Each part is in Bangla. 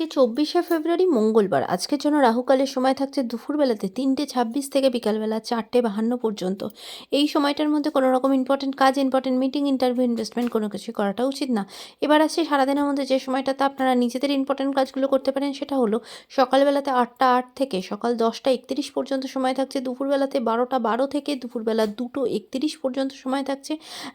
আজকে ২৪শে ফেব্রুয়ারি মঙ্গলবার। আজকের জন্য রাহুকালের সময় থাকছে দুপুরবেলাতে ৩:২৬ থেকে বিকালবেলা ৪:৫২ পর্যন্ত। এই সময়টার মধ্যে কোনো রকম ইম্পর্টেন্ট কাজ, ইম্পর্টেন্ট মিটিং, ইন্টারভিউ, ইনভেস্টমেন্ট কোনো কিছুই করাটা উচিত না। এবার আসছে সারাদিনের মধ্যে যে সময়টাতে আপনারা নিজেদের ইম্পর্টেন্ট কাজগুলো করতে পারেন সেটা হলো সকালবেলাতে ৮টা ৮ থেকে সকাল 10টা ৩১ পর্যন্ত সময় থাকছে, দুপুরবেলাতে 12টা ১২ থেকে দুপুরবেলা 2টো ৩১ পর্যন্ত সময় থাকছে,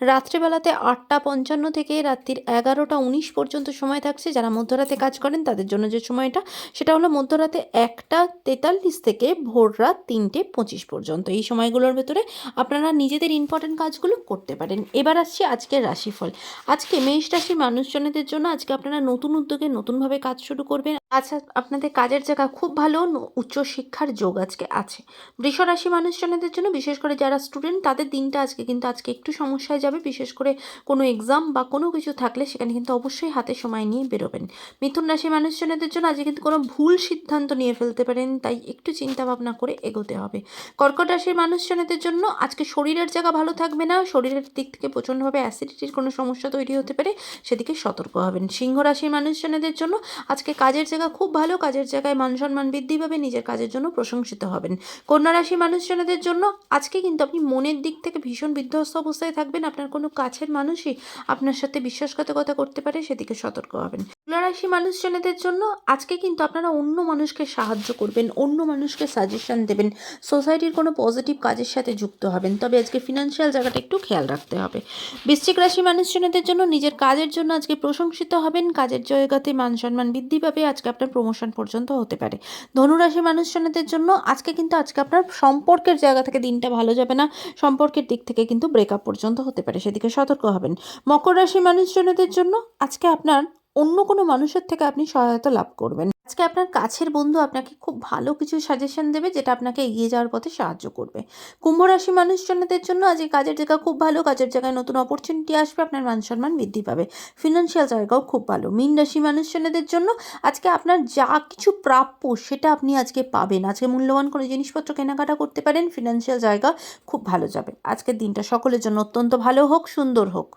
রাত্রেবেলাতে 8টা ৫৫ থেকে রাত্রির 11টা ১৯ পর্যন্ত সময় থাকছে। যারা মধ্যরাতে কাজ করেন তাদের জন্য যে সময়টা সেটা হলো মধ্যরাতে 1টা ৪৩ থেকে ভোর রাত 3টে ২৫ পর্যন্ত। এই সময়গুলোর ভেতরে আপনারা নিজেদের ইম্পর্টেন্ট কাজগুলো করতে পারেন। এবার আসছি আজকের রাশিফল। আজকে মেষ রাশির মানুষজনদের জন্য আজকে আপনারা নতুন উদ্যোগে নতুনভাবে কাজ শুরু করবেন। আচ্ছা, আপনাদের কাজের জায়গা খুব ভালো, উচ্চশিক্ষার যোগ আজকে আছে। বৃষ রাশি মানুষজনদের জন্য বিশেষ করে যারা স্টুডেন্ট তাদের দিনটা আজকে একটু সমস্যায় যাবে। বিশেষ করে কোনো এক্সাম বা কোনো কিছু থাকলে সেখানে কিন্তু অবশ্যই হাতে সময় নিয়ে বেরোবেন। মিথুন রাশি মানুষজনদের জন্য আজকে কিন্তু কোনো ভুল সিদ্ধান্ত নিয়ে ফেলতে পারেন, তাই একটু চিন্তা ভাবনা করে এগোতে হবে। কর্কট রাশির মানুষজনদের জন্য আজকে শরীরের জায়গা ভালো থাকবে না, শরীরের দিক থেকে প্রচণ্ডভাবে অ্যাসিডিটির কোনো সমস্যা তৈরি হতে পারে, সেদিকে সতর্ক হবেন। সিংহ রাশির মানুষজনদের জন্য আজকে কাজের জায়গা খুব ভালো, কাজের জায়গায় মান সম্মান বৃদ্ধি পাবে, নিজের কাজের জন্য প্রশংসিত হবেন। কন্যা রাশির মানুষজনদের জন্য আজকে কিন্তু আপনি মনের দিক থেকে ভীষণ বিধ্বস্ত অবস্থায় থাকবেন, আপনার কোনো কাছের মানুষই আপনার সাথে বিশ্বাসঘাতকতা করতে পারে, সেদিকে সতর্ক হবেন। তুলা রাশি মানুষজনদের জন্য আজকে কিন্তু আপনারা অন্য মানুষকে সাহায্য করবেন, অন্য মানুষকে সাজেশন দেবেন, সোসাইটির কোনো পজিটিভ কাজের সাথে যুক্ত হবেন, তবে আজকে ফিনান্সিয়াল জায়গাটা একটু খেয়াল রাখতে হবে। বৃশ্চিক রাশি মানুষজনদের জন্য নিজের কাজের জন্য আজকে প্রশংসিত হবেন, কাজের জায়গাতে মান সম্মান বৃদ্ধি পাবে, আজকে আপনার প্রমোশন পর্যন্ত হতে পারে। ধনুরাশি মানুষজনদের জন্য আজকে আপনার সম্পর্কের জায়গা থেকে দিনটা ভালো যাবে না, সম্পর্কের দিক থেকে কিন্তু ব্রেকআপ পর্যন্ত হতে পারে, সেদিকে সতর্ক হবেন। মকর রাশি মানুষজনদের জন্য আজকে আপনার অন্য কোনো মানুষের থেকে আপনি সহায়তা লাভ করবেন। আজকে আপনার কাছের বন্ধু আপনাকে খুব ভালো কিছু সাজেশন দেবে, যেটা আপনাকে এগিয়ে যাওয়ার পথে সাহায্য করবে। কুম্ভ রাশি মানুষজনদের জন্য আজকে কাজের জায়গা খুব ভালো, কাজের জায়গায় নতুন অপরচুনিটি আসবে, আপনার মান সম্মান বৃদ্ধি পাবে, ফিনান্সিয়াল জায়গাও খুব ভালো। মীন রাশি মানুষজনদের জন্য আজকে আপনার যা কিছু প্রাপ্য সেটা আপনি আজকে পাবেন, আজকে মূল্যবান কোনো জিনিসপত্র কেনাকাটা করতে পারেন, ফিনান্সিয়াল জায়গা খুব ভালো যাবে। আজকের দিনটা সকলের জন্য অত্যন্ত ভালো হোক, সুন্দর হোক।